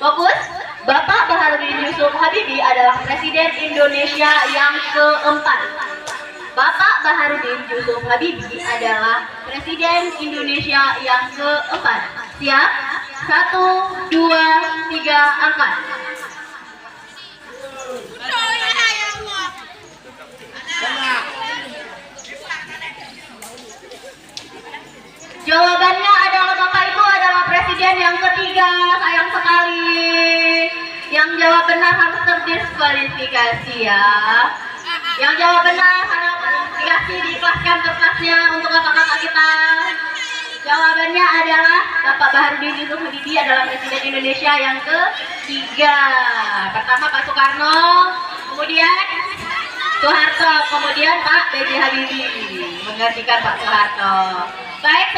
Fokus. Bapak Baharudin Yusuf Habibie adalah Presiden Indonesia yang keempat. Bapak Baharudin Yusuf Habibie adalah Presiden Indonesia yang keempat. Siap? 1, 2, 3, angkat. Jawabannya adalah Bapak Ibu adalah Presiden yang ketiga. Sayang sekali. Yang jawab benar harus terdiskualifikasi ya. Yang jawab benar harus diikhlaskan kertasnya untuk kakak-kakak kita. Jawabannya adalah Bapak Baharudin Yusuf Habibie adalah Presiden Indonesia yang ketiga. Pertama Pak Soekarno, kemudian Soeharto, kemudian Pak B.J. Habibie menggantikan Pak Soeharto. Baik.